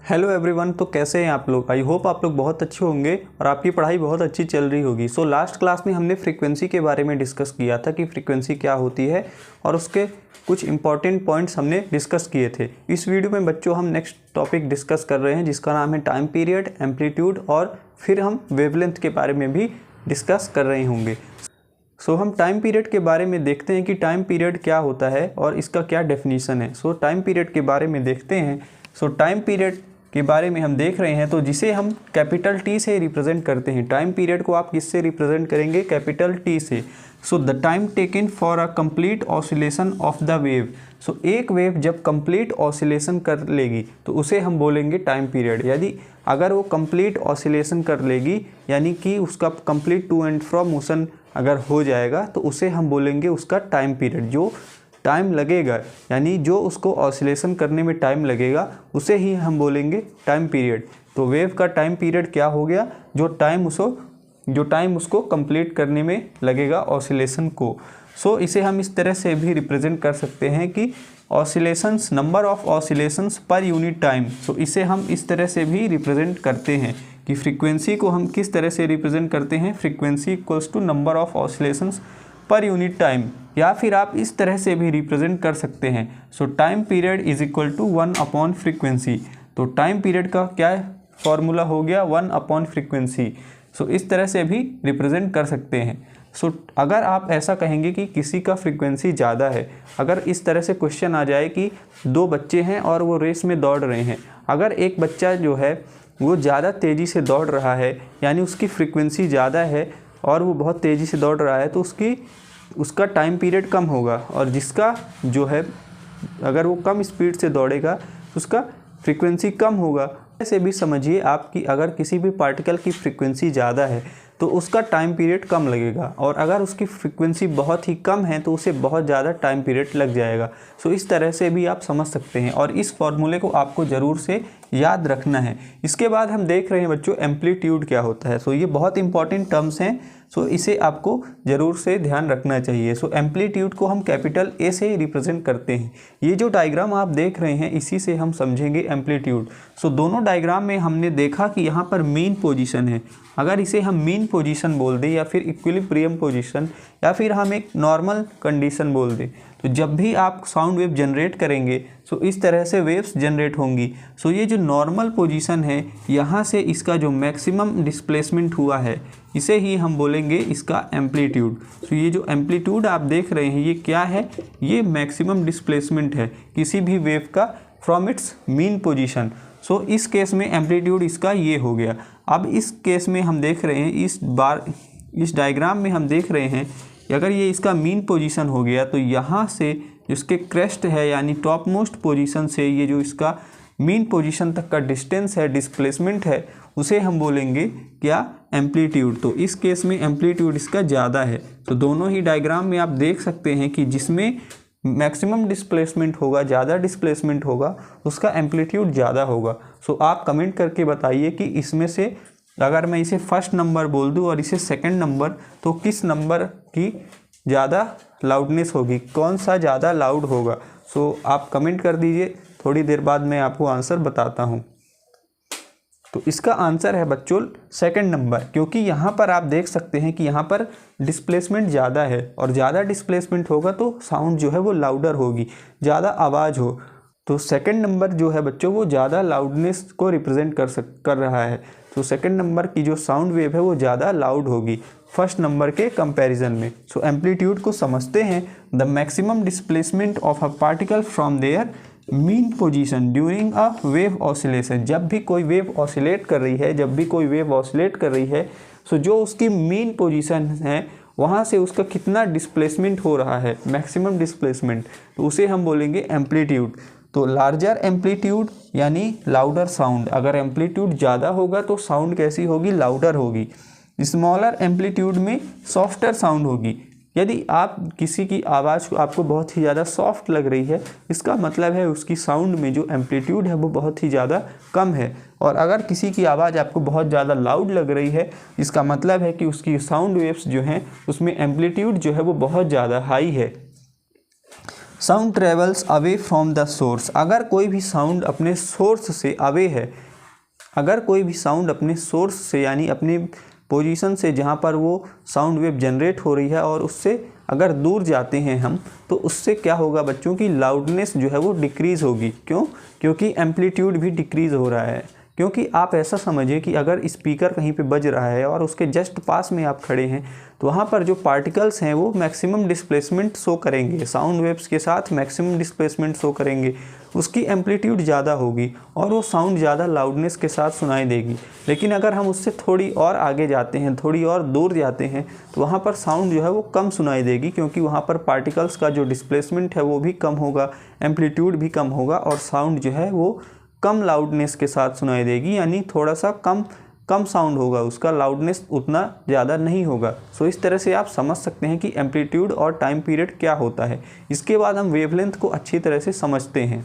Hello everyone. तो कैसे हैं आप लोग? आई होप आप लोग बहुत अच्छे होंगे और आपकी पढ़ाई बहुत अच्छी चल रही होगी। सो लास्ट क्लास में हमने फ्रीक्वेंसी के बारे में डिस्कस किया था कि फ्रीक्वेंसी क्या होती है और उसके कुछ इंपॉर्टेंट पॉइंट्स हमने डिस्कस किए थे। इस वीडियो में बच्चों हम नेक्स्ट टॉपिक डिस्कस कर रहे हैं जिसका नाम है टाइम पीरियड, एम्पलीट्यूड और फिर हम वेवलेंथ के बारे में भी डिस्कस कर रहे होंगे। सो हम टाइम पीरियड के बारे में देखते हैं कि टाइम पीरियड क्या होता है और इसका क्या डेफिनीशन है। सो टाइम पीरियड के बारे में देखते हैं। सो टाइम पीरियड के बारे में हम देख रहे हैं तो जिसे हम कैपिटल टी से रिप्रेजेंट करते हैं। टाइम पीरियड को आप किससे रिप्रेजेंट करेंगे? कैपिटल टी से। So the time taken for a complete oscillation of the wave. So एक वेव जब कंप्लीट ऑसिलेशन कर लेगी तो उसे हम बोलेंगे टाइम पीरियड। यदि अगर वो कंप्लीट ऑसिलेशन कर लेगी यानी कि उसका complete to and fro motion अगर हो जाएगा तो उसे हम बोलेंगे उसका टाइम पीरियड। जो टाइम लगेगा यानी जो उसको ऑसिलेशन करने में टाइम लगेगा उसे ही हम बोलेंगे टाइम पीरियड। तो वेव का टाइम पीरियड क्या हो गया? जो टाइम उसको कंप्लीट करने में लगेगा ऑसिलेशन को। सो इसे हम इस तरह से भी रिप्रेजेंट कर सकते हैं कि oscillations, number of oscillations per unit time. So इसे हम इस तरह से भी रिप्रेजेंट करते हैं कि फ्रीक्वेंसी को हम किस तरह से रिप्रेजेंट करते हैं। Frequency equals to number of oscillations per unit time, या फिर आप इस तरह से भी रिप्रेजेंट कर सकते हैं। So time period is equal to 1 frequency. तो टाइम पीरियड का क्या फॉर्मूला हो गया? 1 फ्रीक्वेंसी। सो इस तरह से भी रिप्रेजेंट कर सकते हैं। सो अगर आप ऐसा कहेंगे कि किसी का फ्रीक्वेंसी ज़्यादा है, अगर इस तरह से क्वेश्चन आ जाए कि दो बच्चे हैं और वो रेस में दौड़ रहे हैं, अगर एक बच्चा जो है वो ज़्यादा तेज़ी से दौड़ रहा है यानी उसकी फ्रीक्वेंसी ज़्यादा है और वो बहुत तेज़ी से दौड़ रहा है तो उसका टाइम पीरियड कम होगा, और जिसका जो है अगर वो कम स्पीड से दौड़ेगा तो उसका फ्रीक्वेंसी कम होगा। ऐसे भी समझिए आप कि अगर किसी भी पार्टिकल की फ्रीक्वेंसी ज़्यादा है तो उसका टाइम पीरियड कम लगेगा, और अगर उसकी फ्रीक्वेंसी बहुत ही कम है तो उसे बहुत ज़्यादा टाइम पीरियड लग जाएगा। सो इस तरह से भी आप समझ सकते हैं और इस फॉर्मूले को आपको ज़रूर से याद रखना है। इसके बाद हम देख रहे हैं बच्चों एम्पलीट्यूड क्या होता है। सो ये बहुत इंपॉर्टेंट टर्म्स हैं, सो इसे आपको ज़रूर से ध्यान रखना चाहिए। सो एम्पलीट्यूड को हम कैपिटल ए से रिप्रेजेंट करते हैं। ये जो डायग्राम आप देख रहे हैं इसी से हम समझेंगे एम्पलीट्यूड। सो दोनों डायग्राम में हमने देखा कि यहाँ पर मीन पोजीशन है। अगर इसे हम मीन पोजीशन बोल दें या फिर इक्विलिब्रियम पोजीशन या फिर हम एक नॉर्मल कंडीशन बोल दें, तो जब भी आप साउंड वेव जनरेट करेंगे सो इस तरह से वेव्स जनरेट होंगी। सो ये जो नॉर्मल पोजीशन है यहाँ से इसका जो मैक्सिमम डिस्प्लेसमेंट हुआ है इसे ही हम बोलेंगे इसका एम्पलीट्यूड। सो ये जो एम्पलीट्यूड आप देख रहे हैं ये क्या है? ये मैक्सिमम डिस्प्लेसमेंट है किसी भी वेव का फ्रॉम इट्स मीन पोजीशन। सो इस केस में एम्पलीट्यूड इसका ये हो गया। अब इस केस में हम देख रहे हैं इस डायग्राम में हम देख रहे हैं कि अगर ये इसका मीन पोजीशन हो गया तो यहाँ से इसके क्रेस्ट है यानी टॉप मोस्ट पोजीशन से ये जो इसका मीन पोजीशन तक का डिस्टेंस है, डिस्प्लेसमेंट है, उसे हम बोलेंगे क्या? एम्पलीट्यूड। तो इस केस में एम्पलीट्यूड इसका ज़्यादा है। तो दोनों ही डायग्राम में आप देख सकते हैं कि जिसमें मैक्सिमम डिस्प्लेसमेंट होगा, ज़्यादा डिस्प्लेसमेंट होगा, उसका एम्पलीट्यूड ज़्यादा होगा। सो आप कमेंट करके बताइए कि इसमें से अगर मैं इसे फर्स्ट नंबर बोल दूं और इसे सेकंड नंबर, तो किस नंबर की ज़्यादा लाउडनेस होगी, कौन सा ज़्यादा लाउड होगा? सो आप कमेंट कर दीजिए, थोड़ी देर बाद मैं आपको आंसर बताता हूँ। तो इसका आंसर है बच्चों सेकंड नंबर, क्योंकि यहाँ पर आप देख सकते हैं कि यहाँ पर डिस्प्लेसमेंट ज़्यादा है और ज़्यादा डिस्प्लेसमेंट होगा तो साउंड जो है वो लाउडर होगी, ज़्यादा आवाज़ हो। तो सेकंड नंबर जो है बच्चों वो ज़्यादा लाउडनेस को रिप्रेजेंट कर रहा है। तो सेकंड नंबर की जो साउंड वेव है वो ज़्यादा लाउड होगी फर्स्ट नंबर के कंपैरिजन में। सो एम्पलीट्यूड को समझते हैं। The maximum displacement of a particle from there mean position during a wave oscillation. जब भी कोई वेव ऑसिलेट कर रही है, सो जो उसकी मीन पोजीशन है वहाँ से उसका कितना डिस्प्लेसमेंट हो रहा है, मैक्सिमम डिस्प्लेसमेंट, तो उसे हम बोलेंगे एम्पलीट्यूड। तो लार्जर एम्पलीट्यूड यानी लाउडर साउंड। अगर एम्पलीट्यूड ज़्यादा होगा तो साउंड कैसी होगी? लाउडर होगी। स्मॉलर एम्पलीट्यूड में सॉफ्टर साउंड होगी। यदि आप किसी की आवाज़ को आपको बहुत ही ज़्यादा सॉफ्ट लग रही है, इसका मतलब है उसकी साउंड में जो एम्पलीट्यूड है वो बहुत ही ज़्यादा कम है। और अगर किसी की आवाज़ आपको बहुत ज़्यादा लाउड लग रही है, इसका मतलब है कि उसकी साउंड वेव्स जो हैं उसमें एम्पलीट्यूड जो है वो बहुत ज़्यादा हाई है। Sound travels away from the source. अगर कोई भी साउंड अपने सोर्स से अवे है, अगर कोई भी साउंड अपने सोर्स से यानी अपने पोजीशन से जहाँ पर वो साउंड वेव जनरेट हो रही है और उससे अगर दूर जाते हैं हम, तो उससे क्या होगा बच्चों की लाउडनेस जो है वो डिक्रीज़ होगी। क्यों? क्योंकि एम्पलीट्यूड भी डिक्रीज़ हो रहा है। क्योंकि आप ऐसा समझिए कि अगर स्पीकर कहीं पे बज रहा है और उसके जस्ट पास में आप खड़े हैं, तो वहाँ पर जो पार्टिकल्स हैं वो मैक्सिमम डिस्प्लेसमेंट शो करेंगे, साउंड वेव्स के साथ मैक्सिमम डिस्प्लेसमेंट शो करेंगे, उसकी एम्पलीट्यूड ज़्यादा होगी और वो साउंड ज़्यादा लाउडनेस के साथ सुनाई देगी। लेकिन अगर हम उससे थोड़ी और आगे जाते हैं, थोड़ी और दूर जाते हैं, तो वहाँ पर साउंड जो है वो कम सुनाई देगी, क्योंकि वहाँ पर पार्टिकल्स का जो डिस्प्लेसमेंट है वो भी कम होगा, एम्पलीट्यूड भी कम होगा और साउंड जो है वो कम लाउडनेस के साथ सुनाई देगी, यानी थोड़ा सा कम साउंड होगा, उसका लाउडनेस उतना ज़्यादा नहीं होगा। सो इस तरह से आप समझ सकते हैं कि एम्पलीट्यूड और टाइम पीरियड क्या होता है। इसके बाद हम वेवलेंथ को अच्छी तरह से समझते हैं।